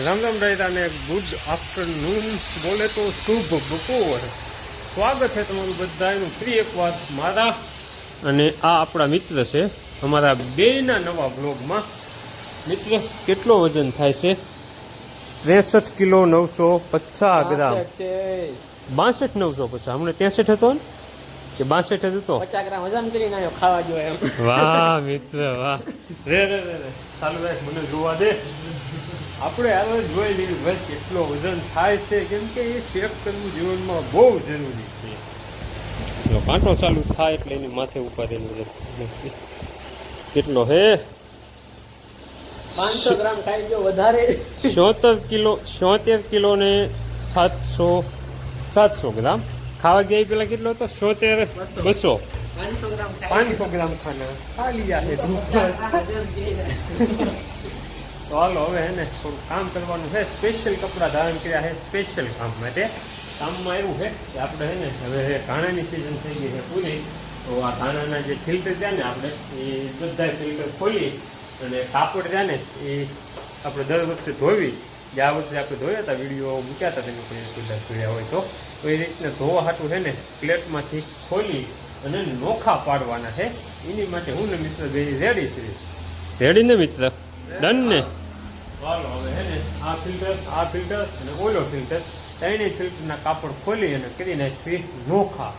રામ રામ રાયતા ને good afternoon બોલે તો શુભ બપોર. સ્વાગત છે તમારું બધાનું ફરી એકવાર મારા અને આ આપણા મિત્ર છે અમારા બેના નવા બ્લોગમાં. મિત્ર કેટલો વજન થાય છે? 63 કિલો 950 ગ્રામ. 62 950. હમણાં 63 હતો ને કે 62 જ હતો? 50 ગ્રામ વજન કરીને આવ્યો ખાવા જો એમ. વાહ મિત્ર વાહ. રે રે રે ચાલુ રાખ, મને જોવા દે. આપણે હવે જોઈ લીધું ભાઈ કેટલો વજન થાય છે, કેમ કે એ ચેક કરવું જીવનમાં બહુ જરૂરી છે. જો કાંટો ચાલુ થાય એટલે એની માથે ઉપર એનું વજન કેટલો હે? 500 ગ્રામ ખાઈ ગયો વધારે. 77 કિલો ને 700 ગ્રામ. ખાવા ગયા પેલા કેટલો હતો? 77 200. 500 ગ્રામ ખા લીયા છે. તો હાલો હવે હે ને થોડું કામ કરવાનું છે. સ્પેશિયલ કપડાં ધારણ કર્યા છે સ્પેશિયલ કામ માટે. કામમાં એવું છે કે આપણે હે ને હવે ધાણાની સિઝન થઈ ગઈ છે પૂરી. તો આ ધાણાના જે ફિલ્ટર છે ને આપણે એ બધા ફિલ્ટર ખોલી અને કાપડ છે ને એ આપણે દર વખતે ધોવી. જે આ વખતે આપણે ધોયા હતા, વિડીયો મૂક્યા હતા તેનું કોઈ ફિલ્ટર ખોલ્યા હોય તો એ રીતના ધોવા હાટું છે ને પ્લેટમાંથી ખોલી અને નોખા પાડવાના છે. એની માટે હું ને મિત્ર બે રેડી છે. રેડી ને મિત્ર? ડન ને? ચાલો હવે હે ને આ ફિલ્ટર અને ઓલો ફિલ્ટર ત્રણેય ફિલ્ટરના કાપડ ખોલી અને કરી નાખી નોખા.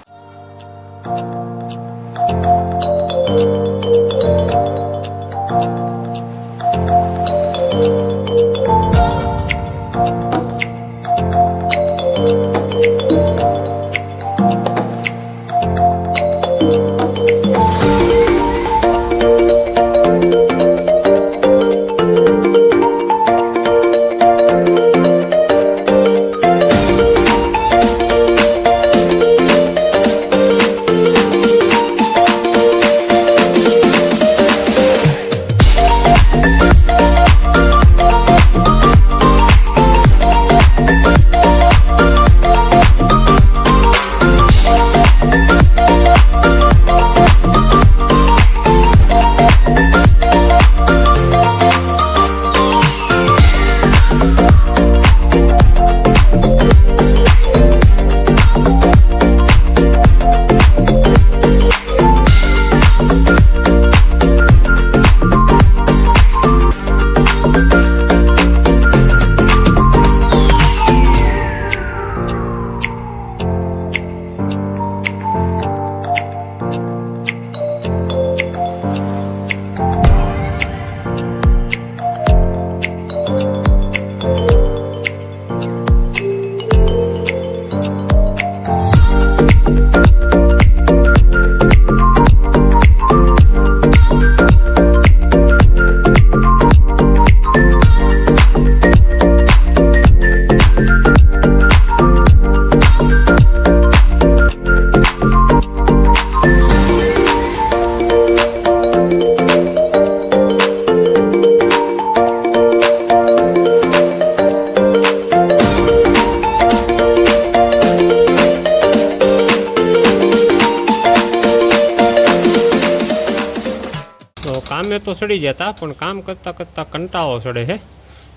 કામે તો ચડી જતા પણ કામ કરતાં કરતાં કંટાળો ચડે છે.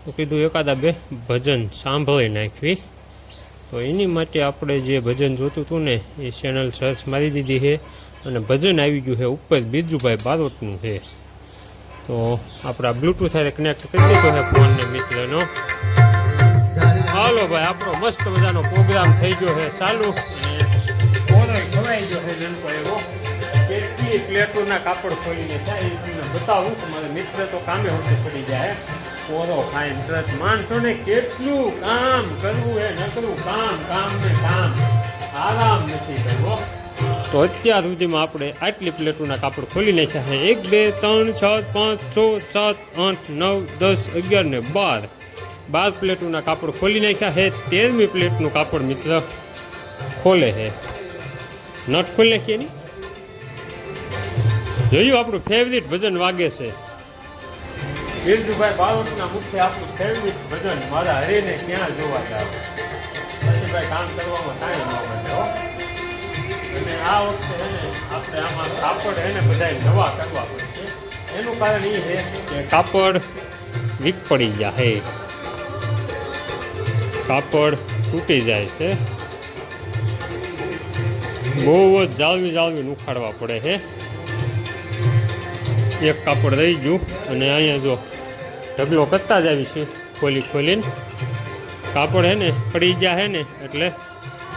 તો કીધું એકાદા બે ભજન સાંભળી નાખવી. તો એની માટે આપણે જે ભજન જોતું હતું ને એ ચેનલ સર્ચ મારી દીધી છે અને ભજન આવી ગયું છે ઉપર બિરજુભાઈ બારોટનું છે. તો આપણા બ્લૂટૂથ સાથે કનેક્ટ કરી દીધો છે ફોનને મિત્રનો. હાલો ભાઈ, આપણો મસ્ત મજાનો પ્રોગ્રામ થઈ ગયો છે ચાલુ. અને ખવાઈ ગયો છે જનકો એવો. કેટલી પ્લેટોના કાપડ ખોલીને થાય એ તમને બતાવું. તમારે મિત્ર તો કામે હોતે પડી જાય. પોરો ખાઈને તરત માણસોને કેટલું કામ કરવું હે, નકરું કામ ને કામ, આરામ નથી કરવો. તો અત્યાર સુધીમાં આપણે આટલી પ્લેટોના કાપડ ખોલી નાખ્યા છે. 1 2 3 4 5 6 7 8 9 10 11 ને 12 પ્લેટોના કાપડ ખોલી નાખ્યા છે. 13મી પ્લેટનું કાપડ મિત્ર ખોલે છે. નટ ખોલી નાખીએ નહીં. જોયું આપણું ફેવરિટ ભજન વાગે છે. બિરજુભાઈ બારોટના મુખ્ય આપણું ફેવરિટ ભજન મારા હરેને ક્યાં જોવા જાવ. પછી ભાઈ કામ કરવામાં ટાઈમ ન મળે. અને આ વખતે એને આપણે આમાં કાપડ એને બધા નવા કરવા પડશે. એનું કારણ એ છે કે કાપડ વીક પડી ગયા હે. કાપડ તૂટી જાય છે, બહુ જ જાળવી ઉખાડવા પડે છે. એક કાપડ રહી ગયું અને અહીંયા જો ઢગલો કરતા જ આવી છે, ખોલીને કાપડ હે ને પડી ગયા હે ને એટલે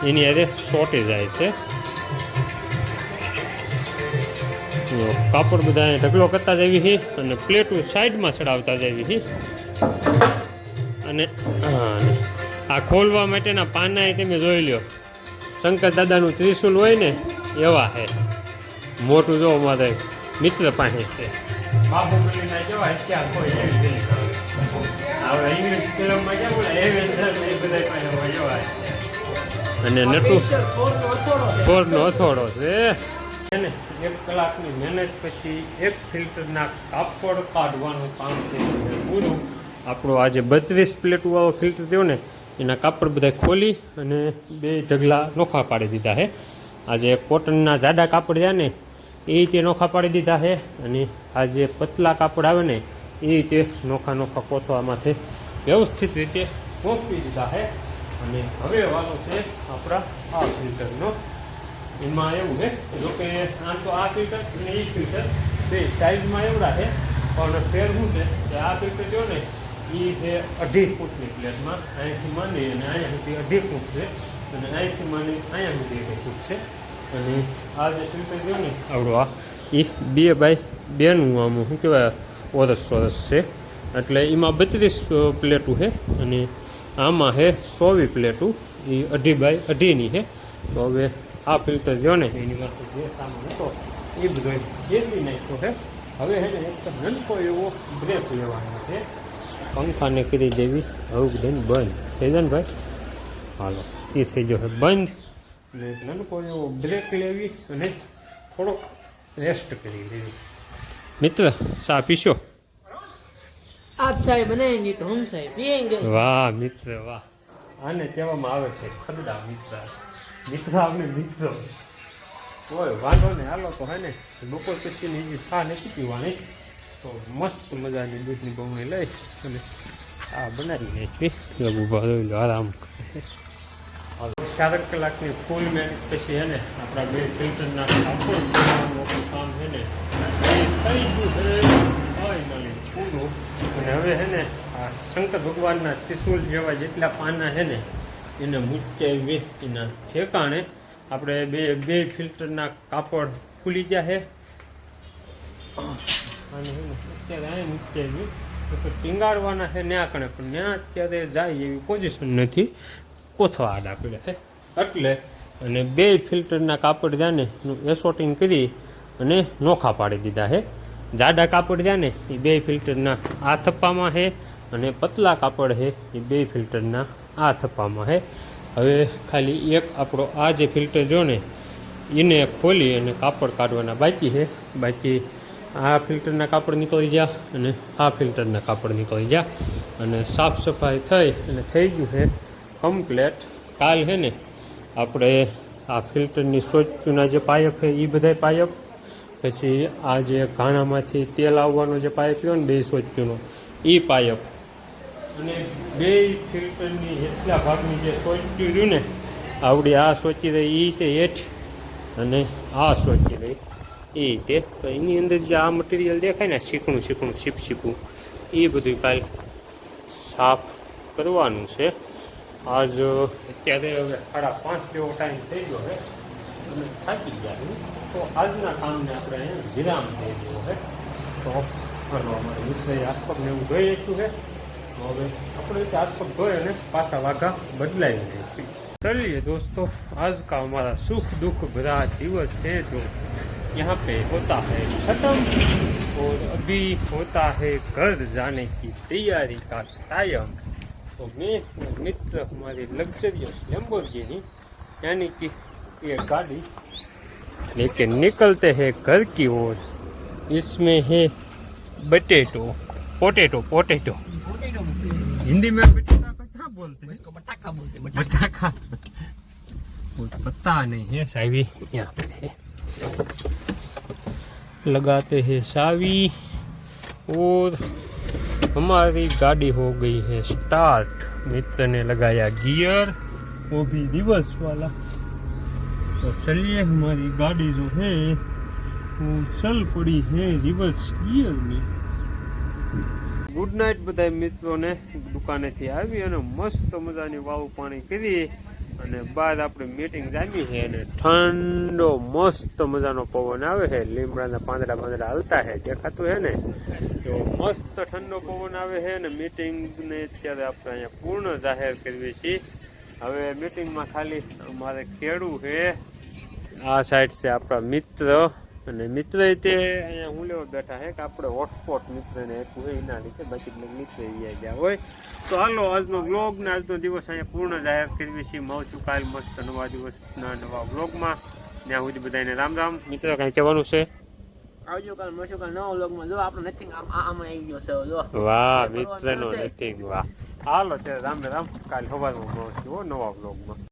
એની હારે સોટી જાય છે. કાપડ બધા અહીંયા ઢગલો કરતા જ આવી છે અને પ્લેટો સાઈડમાં ચડાવતા જ આવી છે. અને આ ખોલવા માટેના પાના એ તમે જોઈ લ્યો, શંકર દાદાનું ત્રિશુલ હોય ને એવા છે. મોટું જો મારે મિત્ર પાસે છે, બાહુબલીના જેવા હથિયાર કોઈ એવી હવે ઇંગ્લિશ ફિલ્મમાં કેવું એવેન્જર એ બધા પાસે એવા છે. અને નટુ થોરનો હથોડો છે. એને 1 કલાકની મહેનત પછી એક ફિલ્ટરના કાપડ કાઢવાનું કામ થયું પૂરું. આપણો આજે 32 પ્લેટો વાળો ફિલ્ટર થયો ને એના કાપડ બધા ખોલી અને 2 ઢગલા નોખા પાડી દીધા છે. આજે કોટનના જાડા કાપડ રહ્યા ને એ રીતે નોખા પાડી દીધા છે અને આ જે પતલા કાપડ આવે ને એ રીતે નોખા કોથળામાંથી વ્યવસ્થિત રીતે ગોઠવી દીધા છે. અને હવે વાલો છે આપણા આ ફિલ્ટરનો. એમાં એવું છે જોકે આમ તો આ ફિલ્ટર અને એ ફિલ્ટર બે સાઇઝમાં એવડા છે, પણ ફેર શું છે કે આ ફિલ્ટર જો ને એ છે 2.5 ફૂટની પ્લેટમાં, અહીંથી માંડી અને અહીંયા સુધી 2.5 ફૂટ છે અને અહીંથી માંડી અહીંયા સુધી 1 ફૂટ છે. અને આ જે ફિલ્ટર જો ને આવડો આ એ 2x2નું આમ શું કહેવાય ચોરસ છે, એટલે એમાં 32 પ્લેટું છે અને આમાં છે 24 પ્લેટું, એ 2x2ની છે. તો હવે આ ફિલ્ટર જો ને એની માટે જે સામાન હતો એ બધો ફેરવી નાખ્યો છે. હવે છે ને એક નાનકો એવો બ્રેક લેવાનો છે, પંખાને કરી દેવી હવે બધાને બંધ થઈ જાય ને ભાઈ. હાલો એ થઈ ગયો છે બંધ. અને નાનકો એવો બ્રેક લેવી અને થોડોક રેસ્ટ કરી દેવી. મિત્ર ચા પીશો? આપ ચાય બનાવેંગે તો હમ ચાય પીએંગે. વાહ મિત્ર વાહ, આને કહેવામાં આવે છે ખરડા મિત્ર આપણે મિત્ર. કોઈ વાંધો નહીં, હાલો તો હે ને બપોર પછીની જે ચા નથી પીવાની તો મસ્ત મજાની દૂધની બમણી લઈ અને આ બનાવી નાખી. ઊભા જોઈ લો આરામ. 4 કલાકની ફૂલ મહેનત પછી હે ને આપણા 2 ફિલ્ટરના કાપડ ખોલવાનું કામ છે ને એ થઈ ગયું છે ફાઇનલી પૂરું. અને હવે છે ને આ શંકર ભગવાનના ત્રિશુલ જેવા જેટલા પાના છે ને એને મૂકી એના ઠેકાણે આપણે બે ફિલ્ટરના કાપડ ખુલી ગયા છે. અને અત્યારે અહીં મૂકી આવી તો ટીંગાડવાના છે ન્યા કણે, પણ ત્યાં અત્યારે જાય એવી પોઝિશન નથી, કોથળા આડા પડ્યા છે એટલે. અને 2 ફિલ્ટરના કાપડ રહ્યા ને એસોટિંગ કરી અને નોખા પાડી દીધા છે. જાડા કાપડ રહ્યા ને એ 2 ફિલ્ટરના આ થપ્પામાં છે અને પતલા કાપડ છે એ 2 ફિલ્ટરના આ થપ્પામાં છે. હવે ખાલી એક આપણો આ જે ફિલ્ટર જો ને એને ખોલી અને કાપડ કાઢવાના બાકી છે. બાકી આ ફિલ્ટરના કાપડ નીકળી ગયા અને આ ફિલ્ટરના કાપડ નીકળી ગયા અને સાફ સફાઈ થઈ અને થઈ ગયું છે કમ્પ્લેટ. કાલ છે ને આપણે આ ફિલ્ટરની સોચના જે પાઇપ છે એ બધા પાઇપ, પછી આ જે ઘાણામાંથી તેલ આવવાનો જે પાઇપ રહ્યો ને 2 સોચનો એ પાઇપ, અને 2 ફિલ્ટરની એટલા ભાગની જે સોચી રહ્યું ને આવડી આ સોચી રહી એ તે હેઠ અને આ સોચી રહી એ રીતે. તો એની અંદર જે આ મટીરિયલ દેખાય ને ચીકણું છીપછીપું એ બધું કાલ સાફ કરવાનું છે. આજ અત્યારે હવે 5:30 જેવો ટાઈમ થઈ ગયો છે અને થાકી ગયા તો આજના કામને આપણે અહીંયા વિરામ થઈ ગયો છે. તો હાલો અમારે મિત્રએ હાથપગને એવું ધોઈ રાખ્યું છે. તો હવે આપણે હાથપગ ધોઈ અને પાછા વાઘા બદલાવી નાખી. चलिए दोस्तों, आज का हमारा सुख दुख भरा दिवस है जो यहाँ पे होता है ख़त्म और अभी होता है घर जाने की तैयारी का टाइम. तो मैं मित्र हमारी लग्जरियस लैम्बोर्गिनी यानी कि ये गाड़ी लेके निकलते हैं घर की ओर. इसमें है पोटैटो. हिंदी में बटेटा को क्या बोलते हैं? इसको बटाका बोलते हैं. बटाका पता नहीं है. सावी यहाँ पे है, लगाते हैं सावी और हमारी गाड़ी हो गई है स्टार्ट. मित्र ने लगाया गियर, वो भी रिवर्स वाला। तो चलिए हमारी गाड़ी जो है वो चल पड़ी है रिवर्स गियर में। ગુડ નાઇટ બધા મિત્રોને. દુકાનેથી આવી અને મસ્ત મજાની વાવ પાણી કરી અને બાદ આપણે મીટિંગ જામી છે અને ઠંડો મસ્ત મજાનો પવન આવે છે. લીમડાના પાંદડા હાલતા છે, દેખાતું છે ને? તો મસ્ત ઠંડો પવન આવે છે અને મીટિંગને અત્યારે આપણે અહીંયા પૂર્ણ જાહેર કરવી છીએ. હવે મીટિંગમાં ખાલી અમારે ખેડૂ છે, આ સાઈડ છે આપણા મિત્ર, અને મિત્ર તે અહીંયા હું લેવા બેઠા છે કે આપણે હોટસ્પોટ મિત્રને આપ્યું હોય એના લીધે, બાકી મિત્ર ગયા હોય. તો હાલો આજનો વ્લોગ ને આજનો દિવસ અહીંયા પૂર્ણ જાહેર કરવી છીએ. મળશું કાલ મસ્ત નવા દિવસના નવા વ્લોગમાં. ત્યાં સુધી બધાને રામ રામ. મિત્ર કાંઈ કહેવાનું છે? આવજો કાલ મળશું કાલ નવા વ્લોગમાં. જો આપણો નથિંગ આમાં આવી ગયો છે. જો વાહ મિત્રનો નથિંગ, વાહ. હાલો ત્યારે રામ રામ. કાલ સવારમાં મળશું નવા વ્લોગમાં.